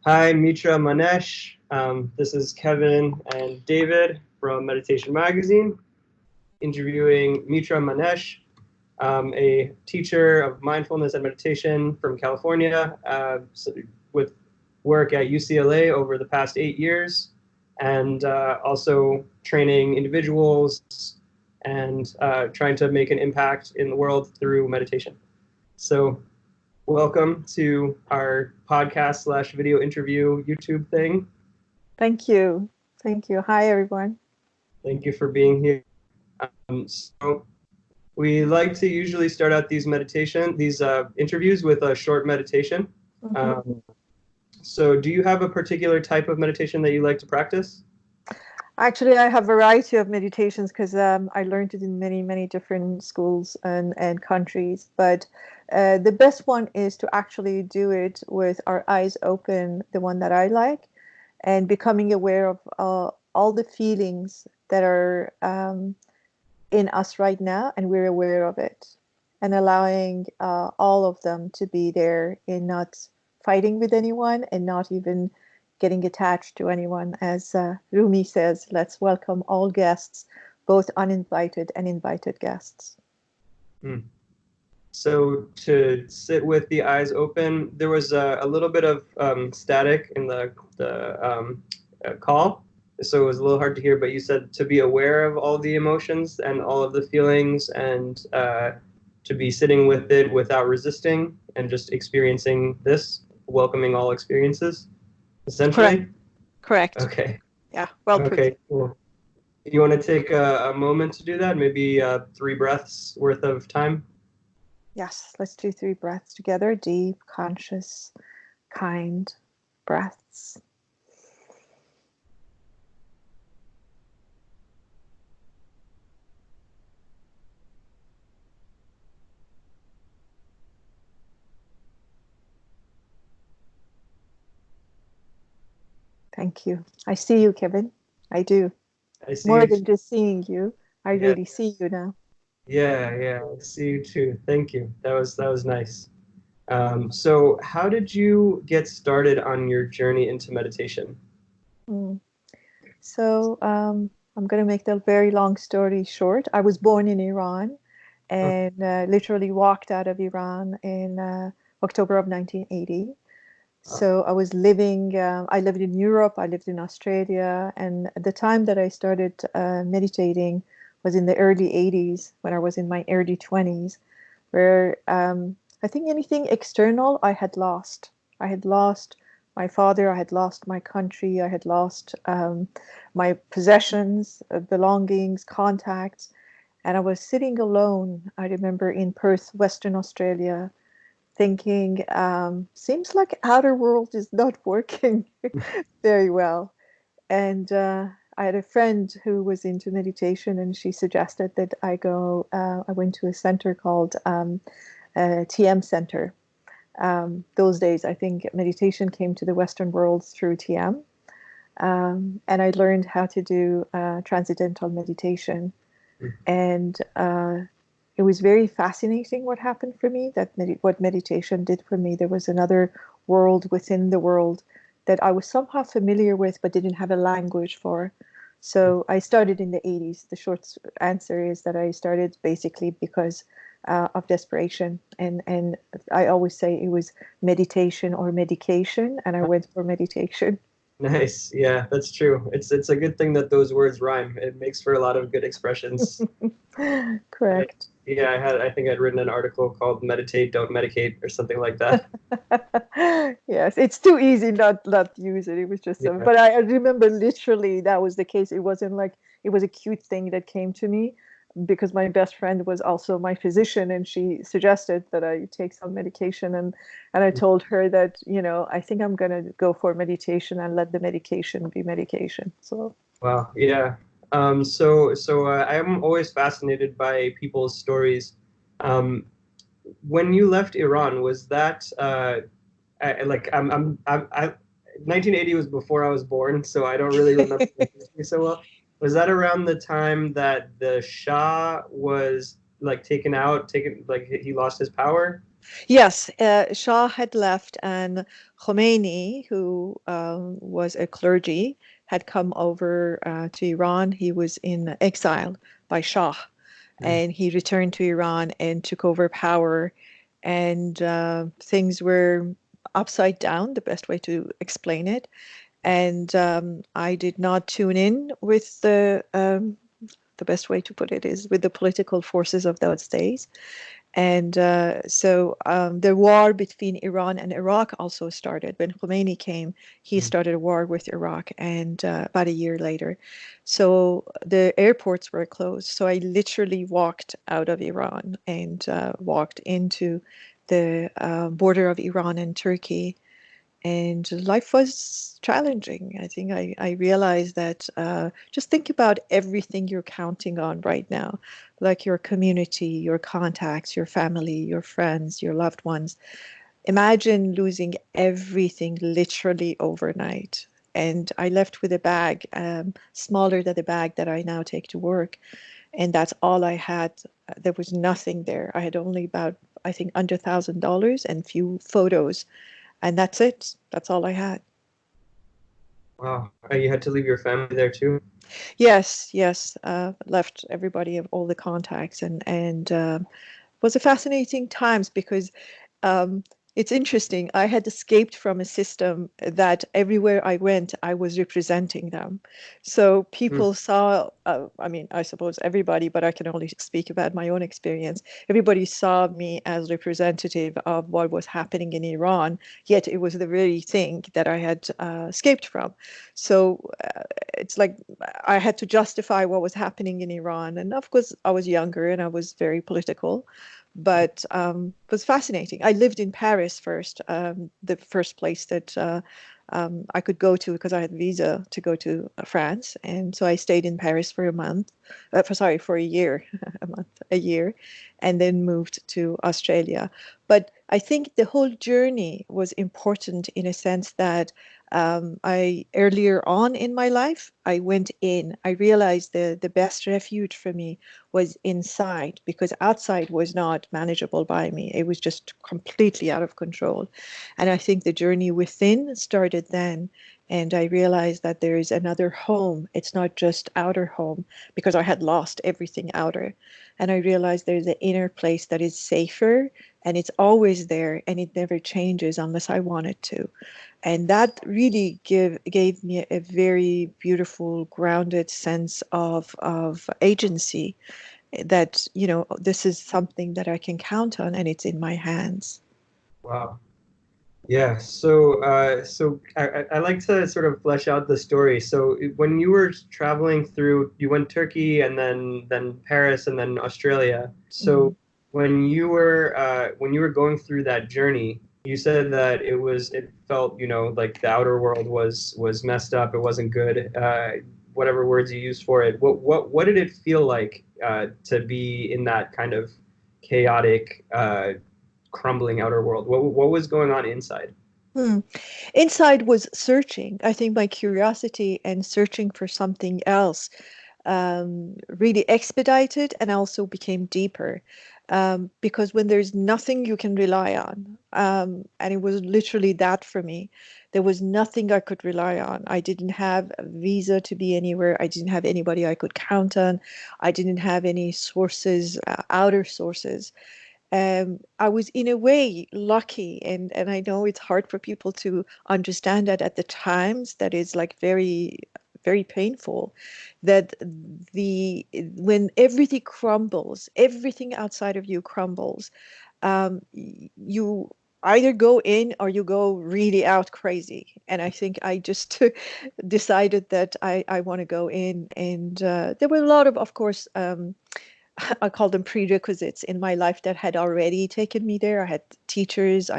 Hi, Mitra Manesh. This is Kevin and David from Meditation Magazine, interviewing Mitra Manesh, a teacher of mindfulness and meditation from California, with work at UCLA over the past 8 years, and also training individuals and trying to make an impact in the world through meditation. So welcome to our podcast / video interview YouTube thing. Thank you. Thank you. Hi, everyone. Thank you for being here. So we like to usually start out these interviews with a short meditation. So do you have a particular type of meditation that you like to practice? Actually, I have a variety of meditations because I learned it in many different schools and countries. But the best one is to actually do it with our eyes open, the one that I like, and becoming aware of all the feelings that are in us right now, and we're aware of it, and allowing all of them to be there, in not fighting with anyone and not even getting attached to anyone. As Rumi says, let's welcome all guests, both uninvited and invited guests. So to sit with the eyes open, there was a little bit of static in the call, so it was a little hard to hear, but you said to be aware of all the emotions and all of the feelings, and to be sitting with it without resisting and just experiencing this, welcoming all experiences. Essentially? Correct. Okay. Yeah, well put. Okay, cool. You want to take a moment to do that? Maybe 3 breaths worth of time? Yes, let's do 3 breaths together. Deep, conscious, kind breaths. Thank you. I see you, Kevin. I do. I see More you than just seeing you, I really see you now. Yeah, I see you too. Thank you. That was nice. So how did you get started on your journey into meditation? So I'm going to make the very long story short. I was born in Iran and literally walked out of Iran in October of 1980. So I was I lived in Europe, I lived in Australia, and the time that I started meditating was in the early 80s, when I was in my early 20s, where I think anything external I had lost. I had lost my father, I had lost my country, I had lost my possessions, belongings, contacts, and I was sitting alone, I remember, in Perth, Western Australia, thinking, seems like outer world is not working very well. And I had a friend who was into meditation, and she suggested that I went to a center called TM Center. Those days, I think meditation came to the Western world through TM. And I learned how to do transcendental meditation. And it was very fascinating what happened for me, what meditation did for me. There was another world within the world that I was somehow familiar with, but didn't have a language for. So I started in the 80s. The short answer is that I started basically because of desperation. And I always say it was meditation or medication, and I went for meditation. Nice. Yeah, that's true. It's a good thing that those words rhyme. It makes for a lot of good expressions. Correct. I think I'd written an article called "Meditate, Don't Medicate" or something like that. Yes, it's too easy not use it. It was just but I remember literally that was the case. It wasn't like it was a cute thing that came to me, because my best friend was also my physician, and she suggested that I take some medication, and I told her that, I think I'm going to go for meditation and let the medication be medication. So wow, yeah. So I'm always fascinated by people's stories. When you left Iran, was that 1980 was before I was born, so I don't really remember the history so well. Was that around the time that the Shah was like taken, like he lost his power? Yes, Shah had left, and Khomeini, who was a clergy, had come over to Iran. He was in exile by Shah, Mm. and he returned to Iran and took over power, and things were upside down, the best way to explain it. And I did not tune in with the best way to put it is with the political forces of those days. And so the war between Iran and Iraq also started. When Khomeini came, he Mm. started a war with Iraq, and about a year later. So the airports were closed. So I literally walked out of Iran and walked into the border of Iran and Turkey, and life was challenging. I think I realized that just think about everything you're counting on right now, like your community, your contacts, your family, your friends, your loved ones. Imagine losing everything literally overnight. And I left with a bag smaller than the bag that I now take to work. And that's all I had. There was nothing there. I had only about, I think, under $1,000 and few photos, and that's it. That's all I had. Wow. You had to leave your family there too? Yes, yes. Left everybody of all the contacts, and was a fascinating times because um, it's interesting. I had escaped from a system that everywhere I went, I was representing them. So Mm. people saw, I mean, I suppose everybody, but I can only speak about my own experience. Everybody saw me as representative of what was happening in Iran, yet it was the very thing that I had escaped from. So it's like I had to justify what was happening in Iran. And of course, I was younger and I was very political, but it was fascinating. I lived in Paris first, the first place that I could go to because I had visa to go to France, and so I stayed in Paris for a month, for a year, a year, and then moved to Australia. But I think the whole journey was important in a sense that I earlier on in my life, I went in. I realized the best refuge for me was inside because outside was not manageable by me. It was just completely out of control. And I think the journey within started then. And I realized that there is another home. It's not just outer home because I had lost everything outer. And I realized there's an inner place that is safer and it's always there and it never changes unless I want it to. And that really gave me a very beautiful, grounded sense of agency that, this is something that I can count on and it's in my hands. Wow. Yeah. So I like to sort of flesh out the story. So when you were traveling through, you went Turkey and then Paris and then Australia. Mhm. So when you were going through that journey, you said that it felt, like the outer world was messed up. It wasn't good. Whatever words you used for it. What did it feel like to be in that kind of chaotic, crumbling outer world? What was going on inside? Hmm. Inside was searching. I think my curiosity and searching for something else really expedited and also became deeper. Because when there's nothing you can rely on, and it was literally that for me, there was nothing I could rely on. I didn't have a visa to be anywhere. I didn't have anybody I could count on. I didn't have any sources, outer sources. I was in a way lucky, and I know it's hard for people to understand that at the times. That is like very, very painful. That the when everything crumbles, everything outside of you crumbles. You either go in or you go really out crazy. And I think I just decided that I want to go in, and there were a lot of course. I call them prerequisites in my life that had already taken me there. I had teachers, I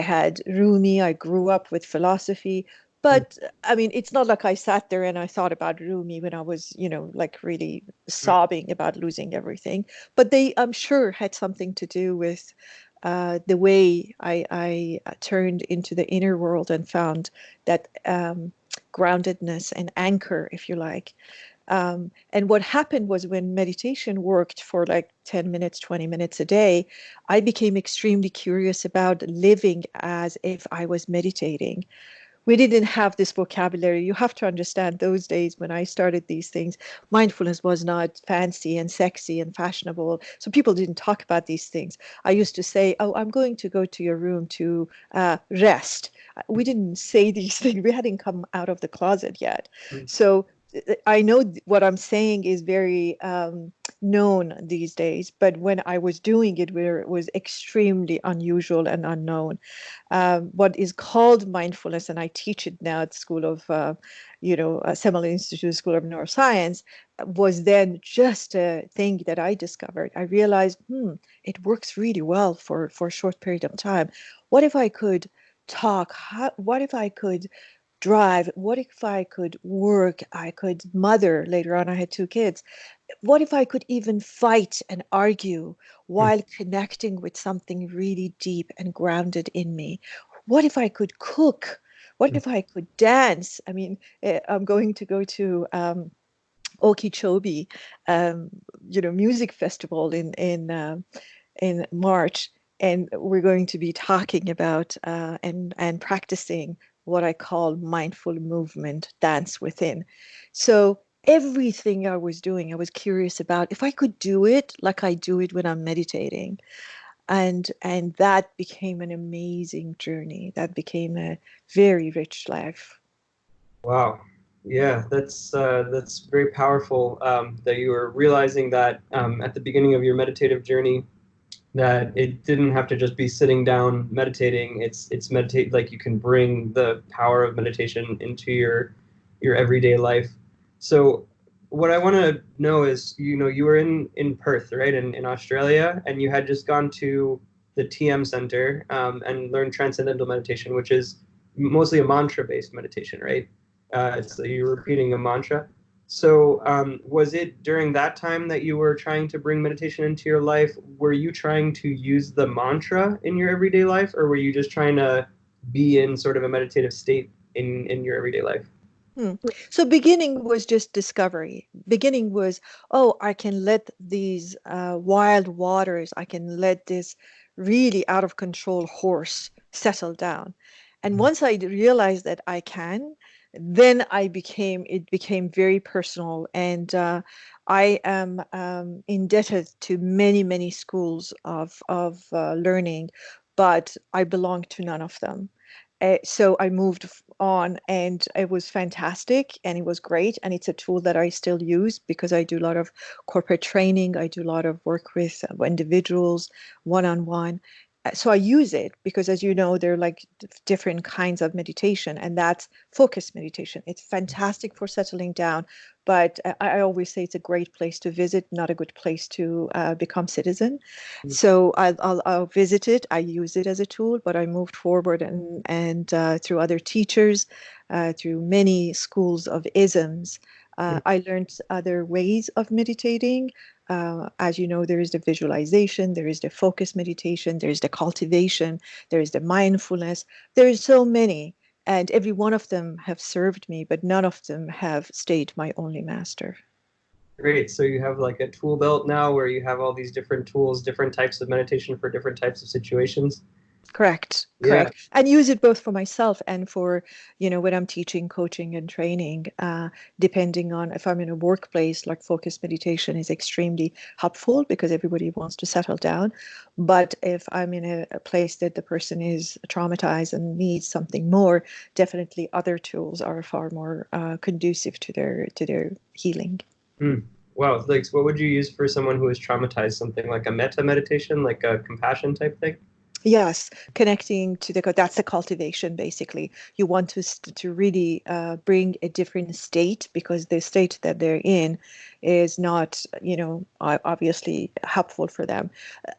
had Rumi, I grew up with philosophy. Mm. But I mean, it's not like I sat there and I thought about Rumi when I was, like really Mm. sobbing about losing everything. But they, I'm sure, had something to do with the way I turned into the inner world and found that groundedness and anchor, if you like. And what happened was when meditation worked for like 10 minutes, 20 minutes a day, I became extremely curious about living as if I was meditating. We didn't have this vocabulary. You have to understand those days when I started these things, mindfulness was not fancy and sexy and fashionable. So people didn't talk about these things. I used to say, oh, I'm going to go to your room to rest. We didn't say these things. We hadn't come out of the closet yet. Mm. So I know what I'm saying is very known these days, but when I was doing it, where it was extremely unusual and unknown. What is called mindfulness, and I teach it now at the School of, Semel Institute School of Neuroscience, was then just a thing that I discovered. I realized, it works really well for a short period of time. What if I could talk? What if I could drive? What if I could work? I could mother. Later on, I had 2 kids. What if I could even fight and argue Mm. while connecting with something really deep and grounded in me? What if I could cook? What Mm. if I could dance? I mean, I'm going to go to Okeechobee, music festival in March, and we're going to be talking about and practicing what I call mindful movement, dance within. So everything I was doing, I was curious about if I could do it like I do it when I'm meditating. And that became an amazing journey. That became a very rich life. Wow. Yeah, that's very powerful, that you were realizing that at the beginning of your meditative journey, that it didn't have to just be sitting down meditating. It's meditate, like you can bring the power of meditation into your everyday life. So what I want to know is, you were in Perth, right, in Australia, and you had just gone to the TM Center, and learned transcendental meditation, which is mostly a mantra-based meditation, right? It's you're repeating a mantra. So, was it during that time that you were trying to bring meditation into your life? Were you trying to use the mantra in your everyday life, or were you just trying to be in sort of a meditative state in your everyday life? Hmm. So beginning was just discovery. Beginning was, oh, I can let these wild waters, I can let this really out of control horse settle down. And once I realized that I can, then it became very personal. And I am indebted to many, many schools of learning, but I belong to none of them. So I moved on, and it was fantastic and it was great. And it's a tool that I still use because I do a lot of corporate training. I do a lot of work with individuals one-on-one. So I use it because, as you know, there are like different kinds of meditation, and that's focused meditation. It's fantastic for settling down, but I always say it's a great place to visit, not a good place to become citizen. So I'll visit it. I use it as a tool, but I moved forward and through other teachers, through many schools of isms, I learned other ways of meditating. As you know, there is the visualization, there is the focus meditation, there is the cultivation, there is the mindfulness. There is so many, and every one of them have served me, but none of them have stayed my only master. Great. So you have like a tool belt now where you have all these different tools, different types of meditation for different types of situations. Correct, Yeah. correct. And use it both for myself and for, when I'm teaching, coaching, and training, depending on if I'm in a workplace, like focused meditation is extremely helpful because everybody wants to settle down. But if I'm in a place that the person is traumatized and needs something more, definitely other tools are far more conducive to their healing. Mm. Wow. Like, what would you use for someone who is traumatized? Something like a metta meditation, like a compassion type thing? Yes, connecting to that's the cultivation basically. You want to really bring a different state because the state that they're in is not, obviously helpful for them.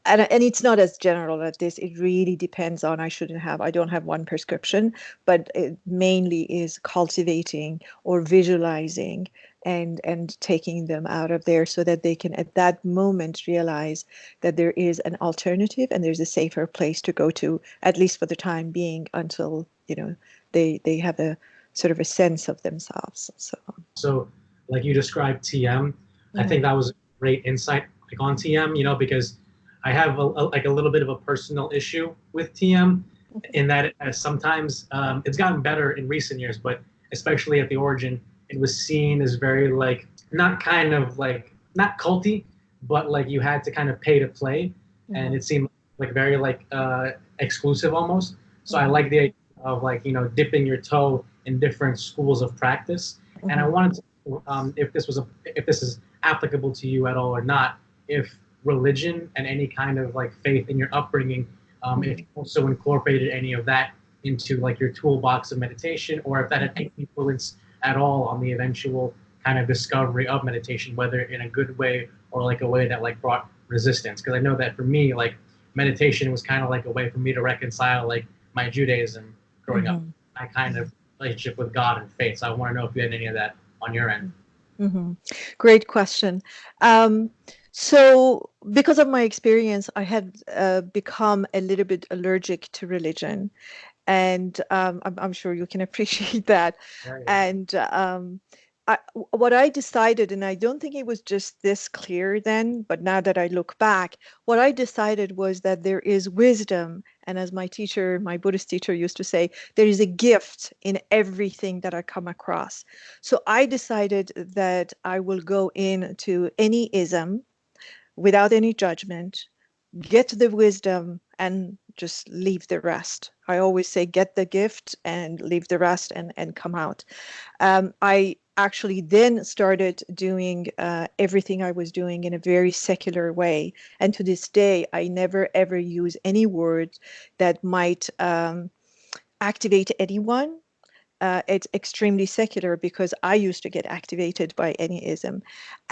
And it's not as general as this. It really depends on, I don't have one prescription, but it mainly is cultivating or visualizing and taking them out of there so that they can at that moment realize that there is an alternative and there's a safer place to go to, at least for the time being, until they have a sort of a sense of themselves. So So like you described TM. I think that was a great insight like on TM, you know, because I have like a little bit of a personal issue with TM in that sometimes it's gotten better in recent years, but especially at the origin, it was seen as very like not kind of like not culty, but like you had to kind of pay to play, and it seemed like very like exclusive almost. So I like the idea of like, you know, dipping your toe in different schools of practice. And I wanted to, if this is applicable to you at all or not, if religion and any kind of like faith in your upbringing, if you also incorporated any of that into like your toolbox of meditation, or if that had any influence at all on the eventual kind of discovery of meditation, whether in a good way or like a way that like brought resistance. Because I know that for me, like meditation was kind of like a way for me to reconcile like my Judaism growing up, my kind of relationship with God and faith. So I want to know if you had any of that on your end. Great question. So because of my experience, I had become a little bit allergic to religion, and I'm sure you can appreciate that. And what I decided, and I don't think it was just this clear then, but now that I look back, what I decided was that there is wisdom. And as my teacher, my Buddhist teacher used to say, there is a gift in everything that I come across. So I decided that I will go into any ism without any judgment, get the wisdom, and just leave the rest. I always say, get the gift and leave the rest, and come out. I actually then started doing everything I was doing in a very secular way. And to this day, I never ever use any words that might activate anyone. It's extremely secular because I used to get activated by any ism.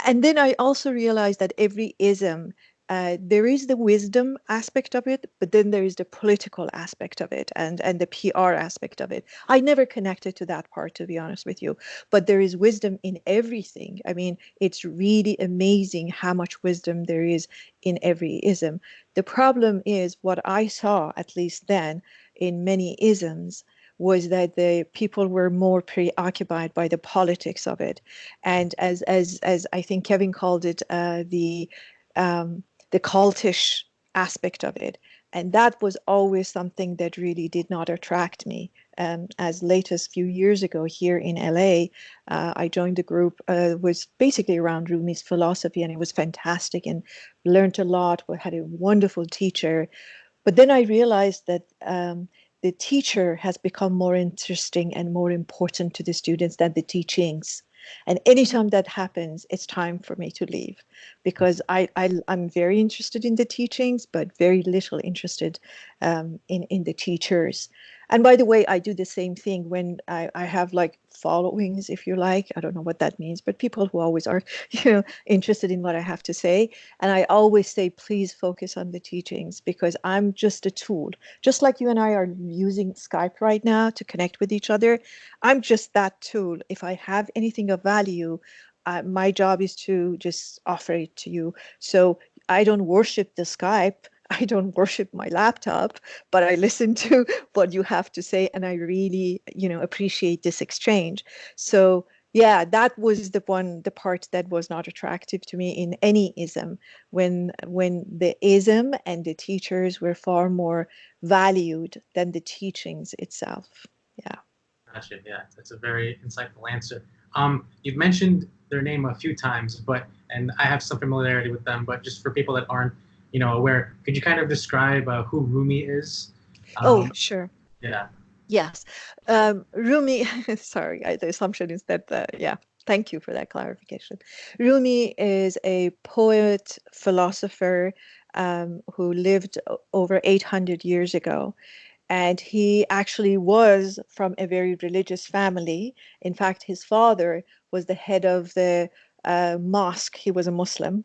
And then I also realized that every ism, there is the wisdom aspect of it, but then there is the political aspect of it, and the PR aspect of it. I never connected to that part, to be honest with you, but there is wisdom in everything. I mean, it's really amazing how much wisdom there is in every ism. The problem is what I saw, at least then, in many isms, was that the people were more preoccupied by the politics of it, and as I think Kevin called it, the cultish aspect of it, and that was always something that really did not attract me. As late as a few years ago here in LA, I joined a group, was basically around Rumi's philosophy, and it was fantastic and learned a lot. We had a wonderful teacher, but then I realized that the teacher has become more interesting and more important to the students than the teachings. And anytime that happens, it's time for me to leave, because I'm very interested in the teachings, but very little interested in the teachers. And by the way, I do the same thing when I have like followings, if you like. I don't know what that means, but people who always are, interested in what I have to say. And I always say, please focus on the teachings, because I'm just a tool. Just like you and I are using Skype right now to connect with each other, I'm just that tool. If I have anything of value, my job is to just offer it to you. So I don't worship the Skype. I don't worship my laptop, but I listen to what you have to say, and I really, appreciate this exchange. So yeah, that was the part that was not attractive to me in any ism, when the ism and the teachers were far more valued than the teachings itself. Yeah. Gotcha. Yeah, that's a very insightful answer. You've mentioned their name a few times, and I have some familiarity with them, but just for people that aren't, aware, could you kind of describe who Rumi is? Oh, sure. Yeah. Yes. Rumi, sorry, the assumption is that, yeah, thank you for that clarification. Rumi is a poet, philosopher, who lived over 800 years ago. And he actually was from a very religious family. In fact, his father was the head of the mosque. He was a Muslim,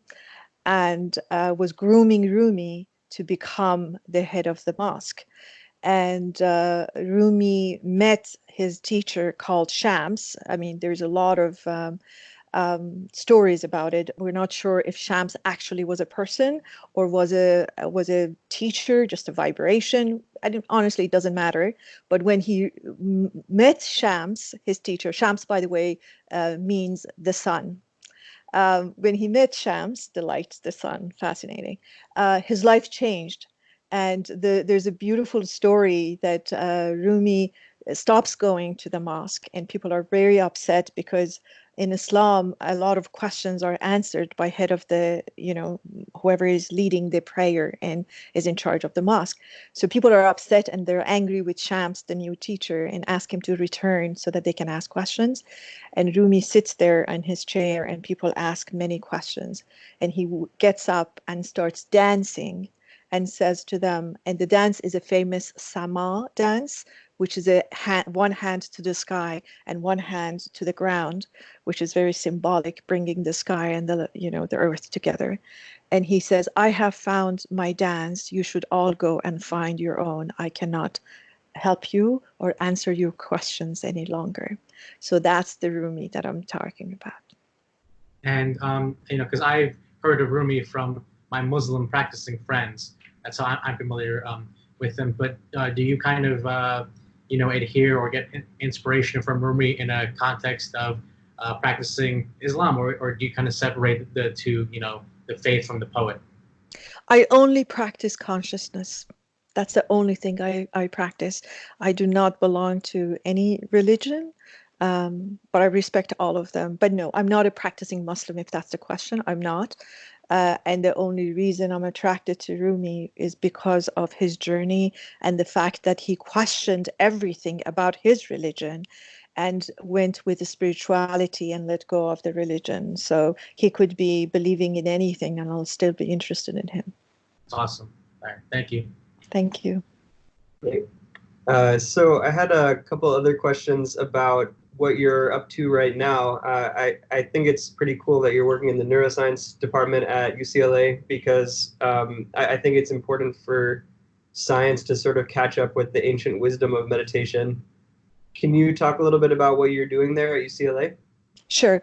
and was grooming Rumi to become the head of the mosque. And Rumi met his teacher called Shams. I mean, there's a lot of stories about it. We're not sure if Shams actually was a person or was a teacher, just a vibration. Honestly, it doesn't matter. But when he met Shams, his teacher, Shams, by the way, means the sun. When he met Shams, the light, the sun, fascinating, his life changed. And there's a beautiful story that Rumi stops going to the mosque, and people are very upset because in Islam, a lot of questions are answered by head of the, whoever is leading the prayer and is in charge of the mosque. So people are upset and they're angry with Shams, the new teacher, and ask him to return so that they can ask questions. And Rumi sits there in his chair and people ask many questions. And he gets up and starts dancing and says to them, and the dance is a famous Sama dance, which is one hand to the sky and one hand to the ground, which is very symbolic, bringing the sky and the earth together. And he says, I have found my dance. You should all go and find your own. I cannot help you or answer your questions any longer. So that's the Rumi that I'm talking about. And because I've heard of Rumi from my Muslim practicing friends, that's how I'm familiar with them. But do you kind of adhere or get inspiration from Rumi in a context of practicing Islam, or do you kind of separate the two, the faith from the poet? I only practice consciousness. That's the only thing I practice. I do not belong to any religion, but I respect all of them. But no, I'm not a practicing Muslim, if that's the question. I'm not. And the only reason I'm attracted to Rumi is because of his journey and the fact that he questioned everything about his religion and went with the spirituality and let go of the religion. So he could be believing in anything and I'll still be interested in him. That's awesome. All right. Thank you. Thank you. Great. So I had a couple other questions about what you're up to right now. I think it's pretty cool that you're working in the neuroscience department at UCLA because I think it's important for science to sort of catch up with the ancient wisdom of meditation. Can you talk a little bit about what you're doing there at UCLA? Sure.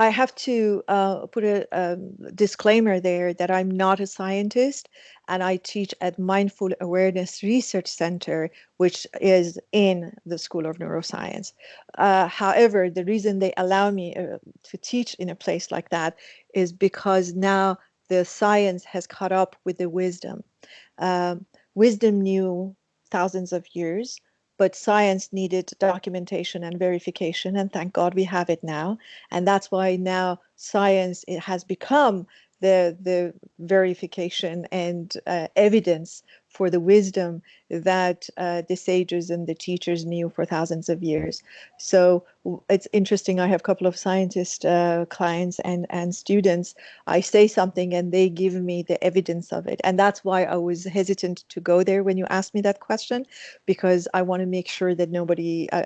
I have to put a disclaimer there that I'm not a scientist and I teach at Mindful Awareness Research Center, which is in the School of Neuroscience. However, the reason they allow me to teach in a place like that is because now the science has caught up with the wisdom. Wisdom knew thousands of years, but science needed documentation and verification, and thank God we have it now. And that's why now science has become the verification and evidence for the wisdom that the sages and the teachers knew for thousands of years. So it's interesting. I have a couple of scientist clients and students. I say something and they give me the evidence of it. And that's why I was hesitant to go there when you asked me that question, because I want to make sure that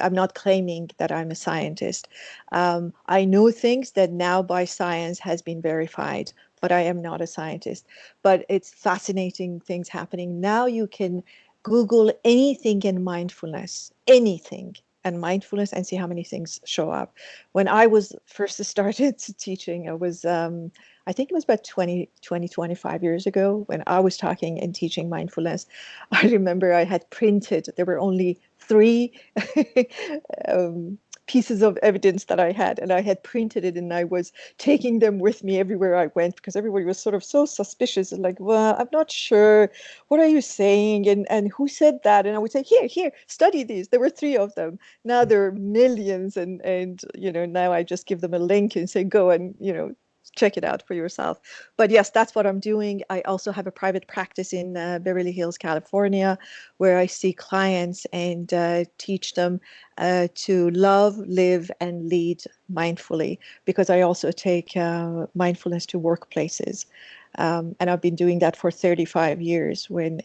I'm not claiming that I'm a scientist. I know things that now by science has been verified, but I am not a scientist. But it's fascinating things happening. Now you can Google anything in mindfulness, anything, and mindfulness and see how many things show up. When I was first started teaching, I was, I think it was about 25 years ago when I was talking and teaching mindfulness. I remember I had printed, there were only 3 pieces of evidence that I had, and I had printed it and I was taking them with me everywhere I went because everybody was sort of so suspicious and like, well, I'm not sure, what are you saying, and who said that? And I would say, here, study these. There were 3 of them. Now there are millions, and now I just give them a link and say, go and check it out for yourself. But yes, that's what I'm doing. I also have a private practice in Beverly Hills, California, where I see clients and teach them to love, live, and lead mindfully, because I also take mindfulness to workplaces. And I've been doing that for 35 years when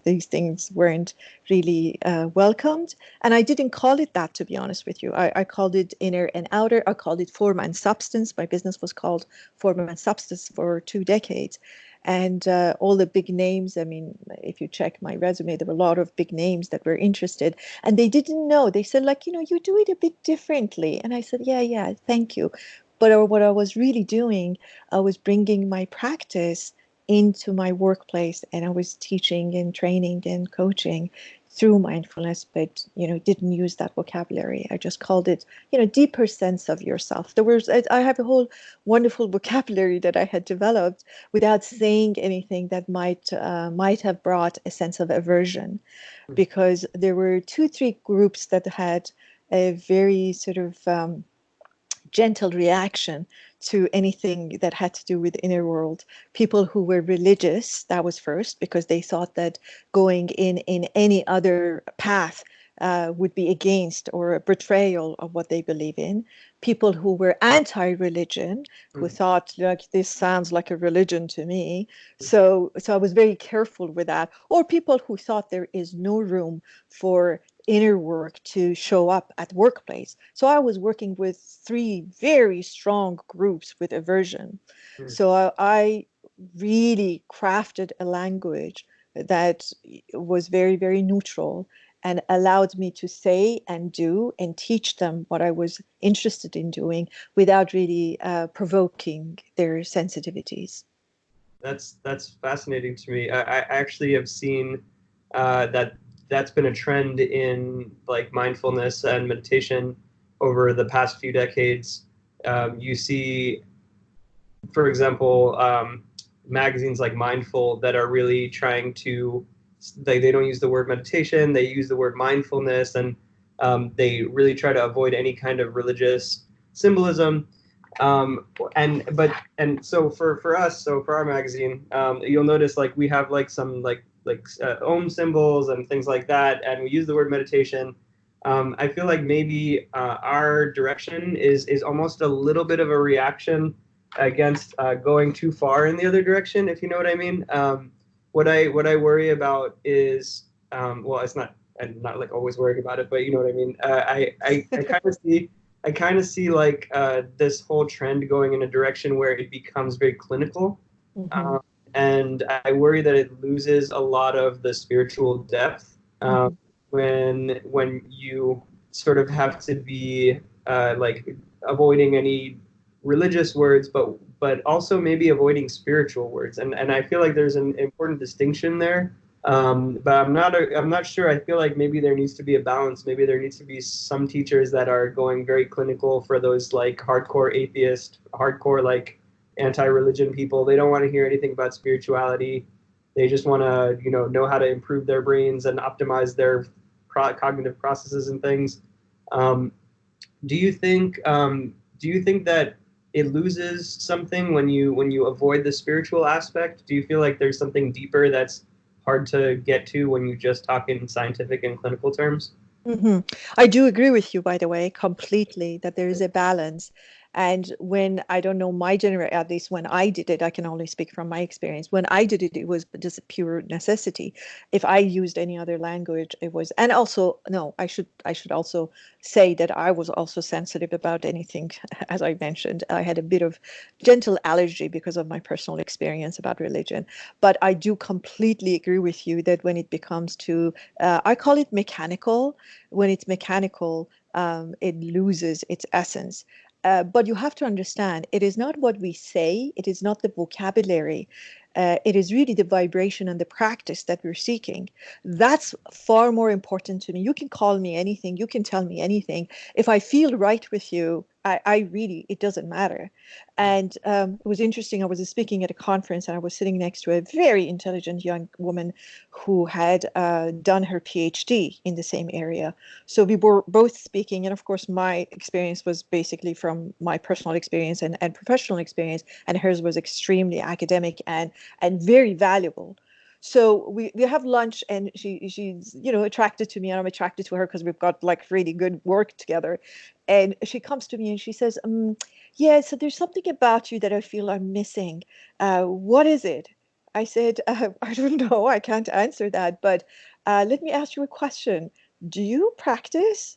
these things weren't really welcomed. And I didn't call it that, to be honest with you. I called it inner and outer. I called it form and substance. My business was called Form and Substance for 2 decades. and all the big names. I mean, if you check my resume, there were a lot of big names that were interested, and they didn't know. They said, like, you do it a bit differently. And I said, yeah, thank you. But what I was really doing, I was bringing my practice into my workplace, and I was teaching and training and coaching through mindfulness, but didn't use that vocabulary. I just called it deeper sense of yourself. I have a whole wonderful vocabulary that I had developed without saying anything that might have brought a sense of aversion, because there were 2-3 groups that had a very sort of gentle reaction to anything that had to do with inner world. People who were religious, that was first, because they thought that going in any other path would be against or a betrayal of what they believe in. People who were anti-religion, who thought, like, this sounds like a religion to me. So I was very careful with that. Or people who thought there is no room for inner work to show up at workplace. So I was working with 3 very strong groups with aversion. So I really crafted a language that was very, very neutral and allowed me to say and do and teach them what I was interested in doing without really provoking their sensitivities. That's fascinating to me. I actually have seen that's been a trend in like mindfulness and meditation over the past few decades. You see, for example, magazines like Mindful that are really trying to, they don't use the word meditation, they use the word mindfulness, and they really try to avoid any kind of religious symbolism. And so for us, so for our magazine, you'll notice like we have like some like Om symbols and things like that, and we use the word meditation. I feel like maybe our direction is almost a little bit of a reaction against going too far in the other direction, if you know what I mean. What I worry about is, well, it's not, I'm not like always worried about it, but you know what I mean. I kind of see like this whole trend going in a direction where it becomes very clinical. Mm-hmm. And I worry that it loses a lot of the spiritual depth when you sort of have to be like avoiding any religious words, but also maybe avoiding spiritual words. And I feel like there's an important distinction there. But I'm not sure. I feel like maybe there needs to be a balance. Maybe there needs to be some teachers that are going very clinical for those like hardcore atheist, hardcore like anti-religion people. They don't want to hear anything about spirituality. They just want to know how to improve their brains and optimize their cognitive processes and things. Do you think that it loses something when you avoid the spiritual aspect? Do you feel like there's something deeper that's hard to get to when you just talk in scientific and clinical terms? Mm-hmm. I do agree with you, by the way, completely, that there is a balance. And when I don't know my generation, at least when I did it, I can only speak from my experience. When I did it, it was just a pure necessity. If I used any other language, it was, and also, no, I should also say that I was also sensitive about anything. As I mentioned, I had a bit of gentle allergy because of my personal experience about religion. But I do completely agree with you that when it becomes too, I call it mechanical. When it's mechanical, it loses its essence. But you have to understand, it is not what we say, it is not the vocabulary, it is really the vibration and the practice that we're seeking. That's far more important to me. You can call me anything, you can tell me anything. If I feel right with you, I really, it doesn't matter. And it was interesting, I was speaking at a conference and I was sitting next to a very intelligent young woman who had done her PhD in the same area. So we were both speaking, and of course my experience was basically from my personal experience and professional experience, and hers was extremely academic and very valuable. So we have lunch, and she's attracted to me, and I'm attracted to her because we've got like really good work together. And she comes to me and she says, yeah, so there's something about you that I feel I'm missing. What is it? I said, I don't know, I can't answer that, but let me ask you a question. Do you practice?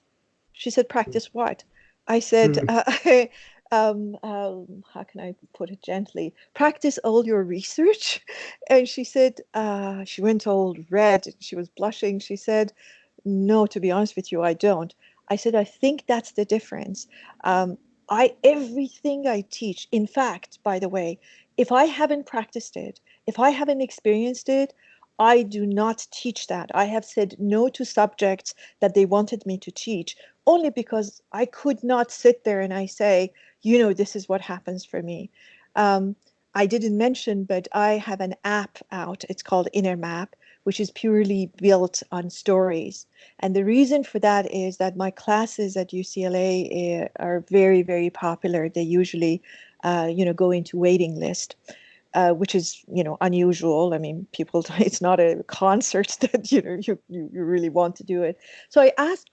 She said, practice what? I said, how can I put it gently? Practice all your research. And she said, she went all red and she was blushing. She said, no, to be honest with you, I don't. I said, I think that's the difference. Everything I teach, in fact, by the way, if I haven't practiced it, if I haven't experienced it, I do not teach that. I have said no to subjects that they wanted me to teach only because I could not sit there and I say, this is what happens for me. I didn't mention, but I have an app out. It's called Inner Map, which is purely built on stories. And the reason for that is that my classes at UCLA are very, very popular. They usually, go into waiting list. Which is, unusual. I mean, people, it's not a concert that, you really want to do it. So I asked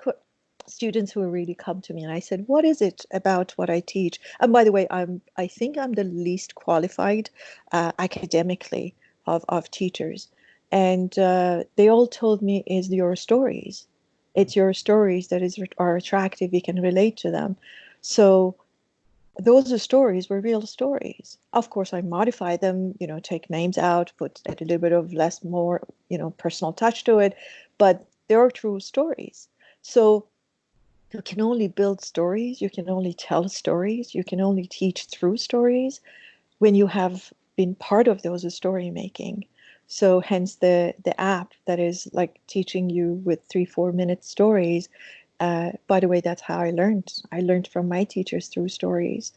students who really come to me and I said, what is it about what I teach? And by the way, I think I'm the least qualified academically of teachers. And they all told me is your stories. It's your stories that are attractive. You can relate to them. So those stories were real stories. Of course, I modify them, take names out, put a little bit of more, personal touch to it, but they are true stories. So you can only build stories, you can only tell stories, you can only teach through stories when you have been part of those story making. So hence the app that is like teaching you with 3-4 minute stories. By the way, that's how I learned. I learned from my teachers through stories.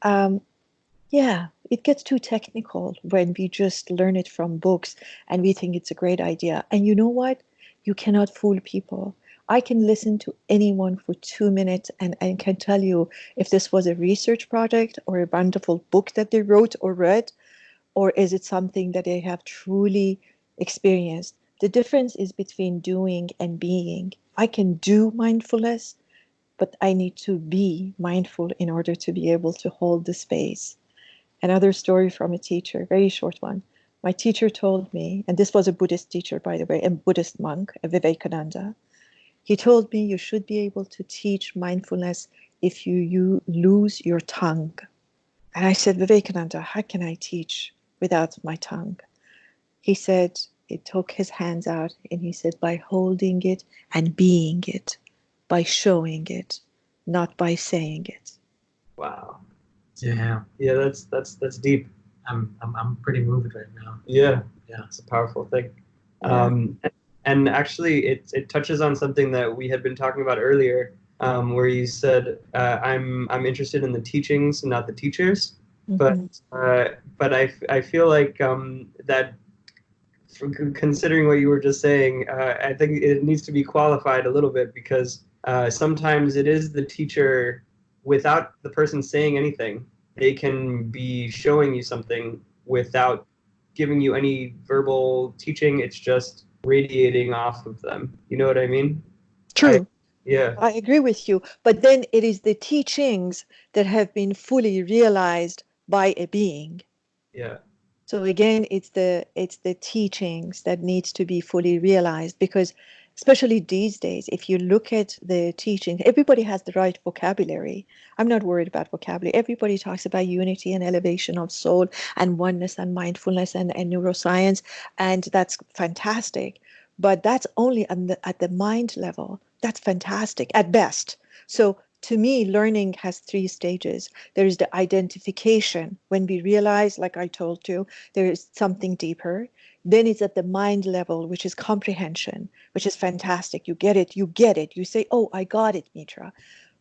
Yeah, it gets too technical when we just learn it from books and we think it's a great idea. And you know what? You cannot fool people. I can listen to anyone for 2 minutes and can tell you if this was a research project or a wonderful book that they wrote or read, or is it something that they have truly experienced. The difference is between doing and being. I can do mindfulness, but I need to be mindful in order to be able to hold the space. Another story from a teacher, very short one. My teacher told me, and this was a Buddhist teacher, by the way, a Buddhist monk, a Vivekananda. He told me you should be able to teach mindfulness if you lose your tongue. And I said, Vivekananda, how can I teach without my tongue? He said, he took his hands out and he said, by holding it and being it, by showing it, not by saying it. Wow. Yeah. Yeah, that's deep. I'm pretty moved right now. Yeah. Yeah. It's a powerful thing. Yeah. And actually it touches on something that we had been talking about earlier, where you said, I'm interested in the teachings, not the teachers. Mm-hmm. But I feel like that, considering what you were just saying, I think it needs to be qualified a little bit, because sometimes it is the teacher, without the person saying anything, they can be showing you something without giving you any verbal teaching. It's just radiating off of them. You know what I mean? True. Yeah. I agree with you. But then it is the teachings that have been fully realized by a being. Yeah. So again, it's the teachings that needs to be fully realized, because especially these days, if you look at the teaching, everybody has the right vocabulary. I'm not worried about vocabulary. Everybody talks about unity and elevation of soul and oneness and mindfulness and neuroscience, and that's fantastic. But that's only at the mind level. That's fantastic at best. So to me, learning has 3 stages. There is the identification, when we realize, like I told you, there is something deeper. Then it's at the mind level, which is comprehension, which is fantastic. You get it. You say, oh, I got it, Mitra.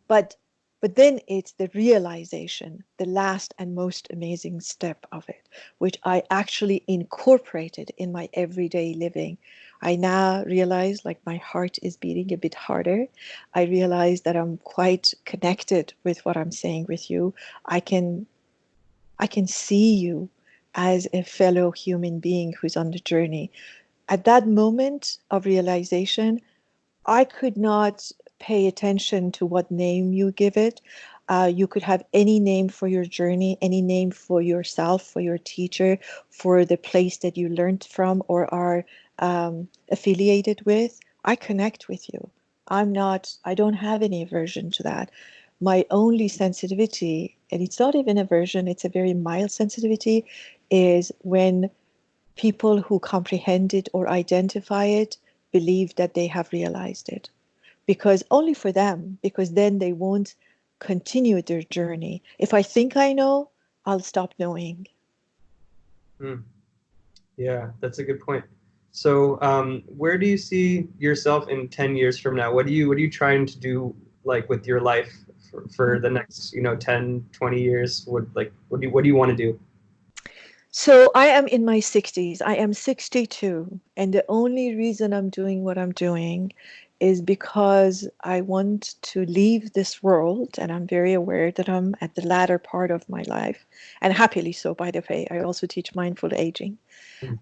But then it's the realization, the last and most amazing step of it, which I actually incorporated in my everyday living. I now realize, like, my heart is beating a bit harder. I realize that I'm quite connected with what I'm saying with you. I can see you as a fellow human being who's on the journey. At that moment of realization, I could not pay attention to what name you give it. You could have any name for your journey, any name for yourself, for your teacher, for the place that you learned from or are affiliated with. I connect with you. I don't have any aversion to that. My only sensitivity, and it's not even aversion, it's a very mild sensitivity, is when people who comprehend it or identify it believe that they have realized it. Because only for them, because then they won't continue their journey. If I think I know, I'll stop knowing. Yeah, that's a good point. So, where do you see yourself in 10 years from now? What are you trying to do, like, with your life for the next, 10, 20 years? What do you want to do? So I am in my 60s. I am 62. And the only reason I'm doing what I'm doing is because I want to leave this world. And I'm very aware that I'm at the latter part of my life. And happily so, by the way. I also teach mindful aging.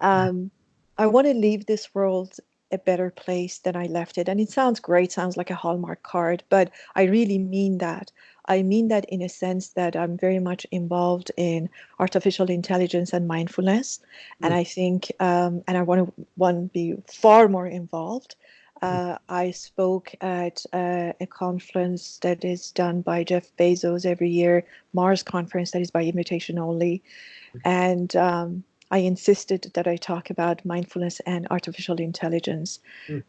I want to leave this world a better place than I left it. And it sounds great, sounds like a Hallmark card, but I really mean that. I mean that in a sense that I'm very much involved in artificial intelligence and mindfulness. And I think, and I want to be far more involved. I spoke at a conference that is done by Jeff Bezos every year, Mars conference that is by invitation only. And I insisted that I talk about mindfulness and artificial intelligence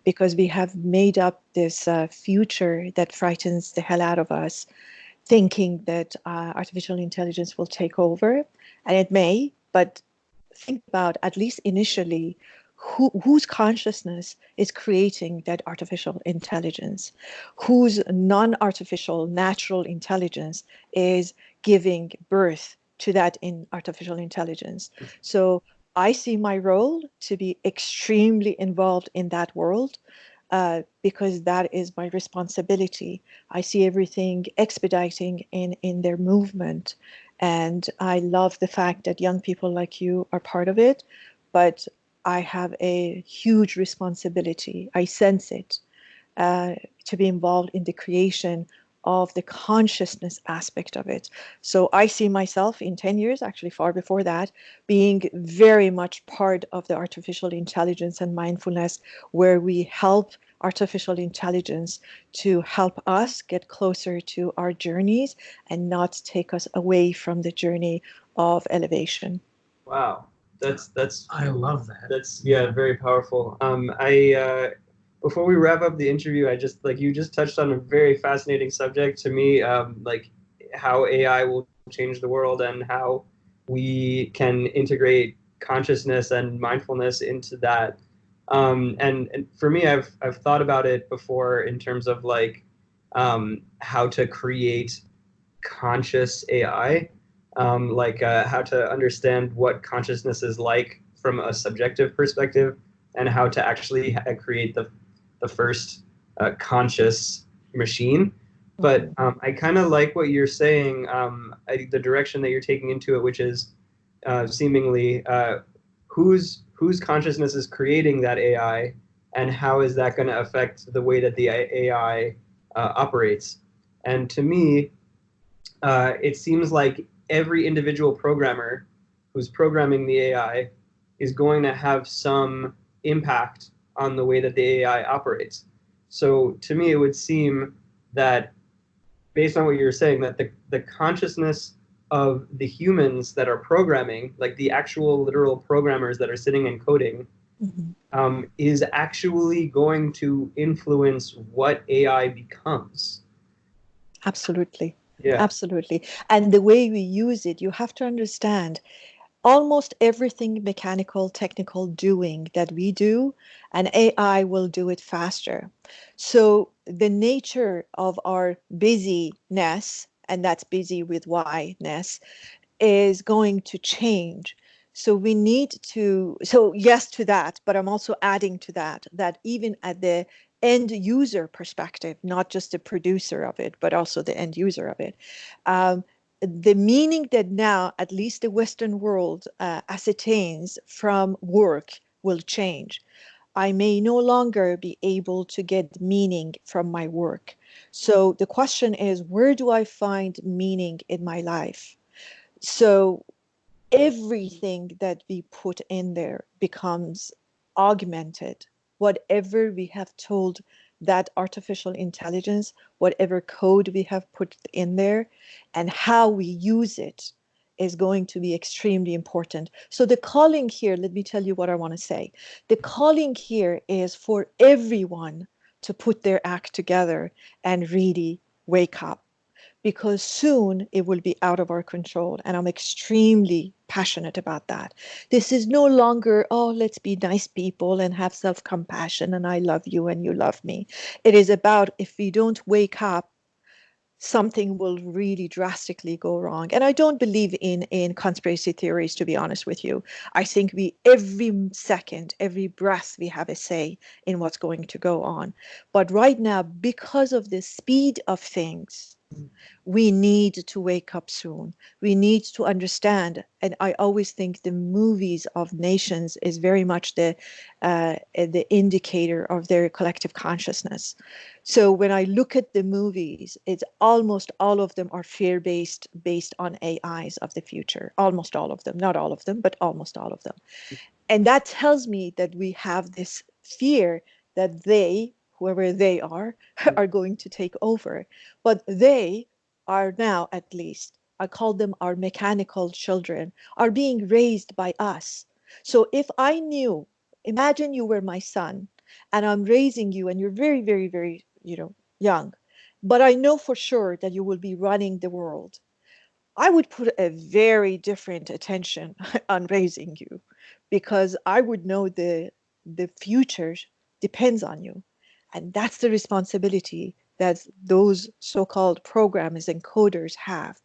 because we have made up this future that frightens the hell out of us, thinking that artificial intelligence will take over, and it may, but think about, at least initially, whose consciousness is creating that artificial intelligence, whose non-artificial natural intelligence is giving birth to that in artificial intelligence. So I see my role to be extremely involved in that world because that is my responsibility. I see everything expediting in their movement. And I love the fact that young people like you are part of it, but I have a huge responsibility. I sense it to be involved in the creation of the consciousness aspect of it. So I see myself in 10 years, actually far before that, being very much part of the artificial intelligence and mindfulness, where we help artificial intelligence to help us get closer to our journeys and not take us away from the journey of elevation. Wow, that's I love that. That's very powerful. Before we wrap up the interview, I just you just touched on a very fascinating subject to me, like how AI will change the world and how we can integrate consciousness and mindfulness into that. And for me, I've thought about it before in terms of how to create conscious AI, how to understand what consciousness is like from a subjective perspective, and how to actually create the first conscious machine. But I kind of like what you're saying, the direction that you're taking into it, which is seemingly whose consciousness is creating that AI, and how is that going to affect the way that the AI operates. And to me, it seems like every individual programmer who's programming the AI is going to have some impact on the way that the AI operates. So to me, it would seem that, based on what you're saying, that the consciousness of the humans that are programming, like the actual literal programmers that are sitting and coding, is actually going to influence what AI becomes. Absolutely. Yeah. Absolutely. And the way we use it, you have to understand almost everything mechanical, technical doing that we do, and AI will do it faster. So the nature of our busyness, and that's busy with Y-ness, is going to change. So we need to, so yes to that, but I'm also adding to that, that even at the end user perspective, not just the producer of it, but also the end user of it, the meaning that now at least the Western world ascertains from work will change. I may no longer be able to get meaning from my work. So the question is, where do I find meaning in my life? So everything that we put in there becomes augmented. Whatever we have told that artificial intelligence, whatever code we have put in there, and how we use it is going to be extremely important. So the calling here, let me tell you what I want to say. The calling here is for everyone to put their act together and really wake up, because soon it will be out of our control. And I'm extremely passionate about that. This is no longer, oh, let's be nice people and have self-compassion and I love you and you love me. It is about, if we don't wake up, something will really drastically go wrong. And I don't believe in conspiracy theories, to be honest with you. I think every second, every breath, we have a say in what's going to go on. But right now, because of the speed of things, we need to wake up soon. We need to understand. And I always think the movies of nations is very much the indicator of their collective consciousness. So when I look at the movies, it's almost all of them are fear-based, based on AIs of the future. Almost all of them, not all of them, but almost all of them. And that tells me that we have this fear that they, whoever they are going to take over. But they are now, at least, I call them our mechanical children, are being raised by us. So if I knew, imagine you were my son and I'm raising you and you're very, very, very, young, but I know for sure that you will be running the world. I would put a very different attention on raising you, because I would know the future depends on you. And that's the responsibility that those so-called programmers and coders have.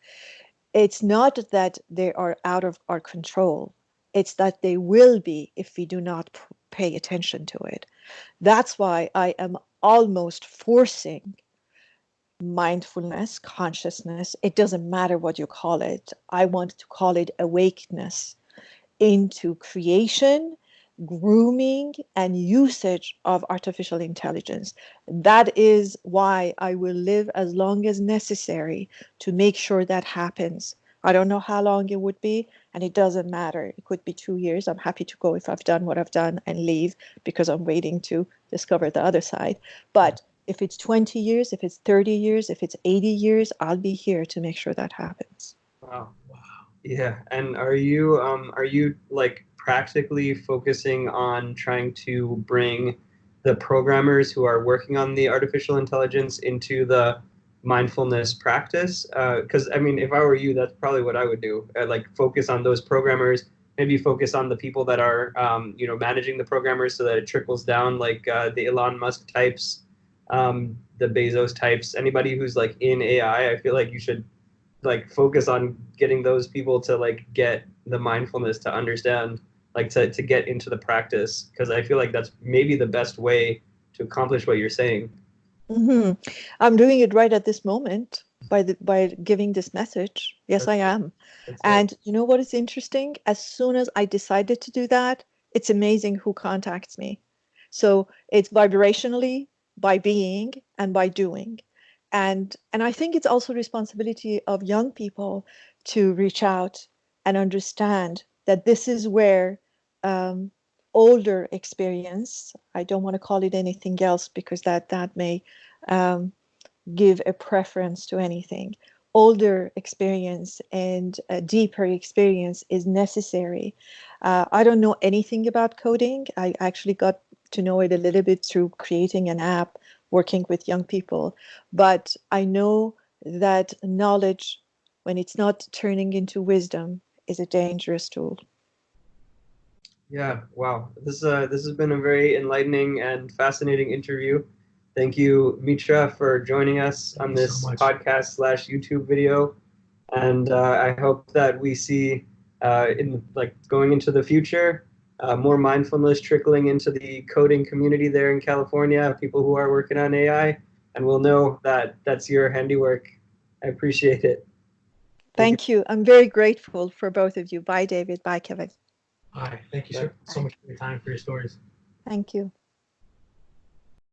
It's not that they are out of our control. It's that they will be if we do not pay attention to it. That's why I am almost forcing mindfulness, consciousness, it doesn't matter what you call it. I want to call it awakeness into creation, grooming, and usage of artificial intelligence. That is why I will live as long as necessary to make sure that happens. I don't know how long it would be, and it doesn't matter. It could be 2 years. I'm happy to go if I've done what I've done and leave, because I'm waiting to discover the other side. But if it's 20 years, if it's 30 years, if it's 80 years, I'll be here to make sure that happens. Wow. Yeah. And are you like practically focusing on trying to bring the programmers who are working on the artificial intelligence into the mindfulness practice? Because I mean, if I were you, that's probably what I would do. Like focus on those programmers, maybe focus on the people that are, managing the programmers so that it trickles down, like the Elon Musk types, the Bezos types, anybody who's like in AI. I feel like you should like focus on getting those people to like get the mindfulness, to understand, like to get into the practice, because I feel like that's maybe the best way to accomplish what you're saying. Mm-hmm. I'm doing it right at this moment by giving this message. Yes, I am. And you know what is interesting? As soon as I decided to do that, it's amazing who contacts me. So it's vibrationally, by being and by doing. And I think it's also responsibility of young people to reach out and understand that this is where older experience, I don't want to call it anything else because that may give a preference to anything. Older experience and a deeper experience is necessary. I don't know anything about coding. I actually got to know it a little bit through creating an app, working with young people. But I know that knowledge, when it's not turning into wisdom, is a dangerous tool. Yeah, wow. This has been a very enlightening and fascinating interview. Thank you, Mitra, for joining us on this podcast / YouTube video. And I hope that we see in like going into the future, more mindfulness trickling into the coding community there in California, people who are working on AI, and we'll know that that's your handiwork. I appreciate it. Thank you. I'm very grateful for both of you. Bye, David. Bye, Kevin. Hi. Thank you so much for your time, for your stories. Thank you.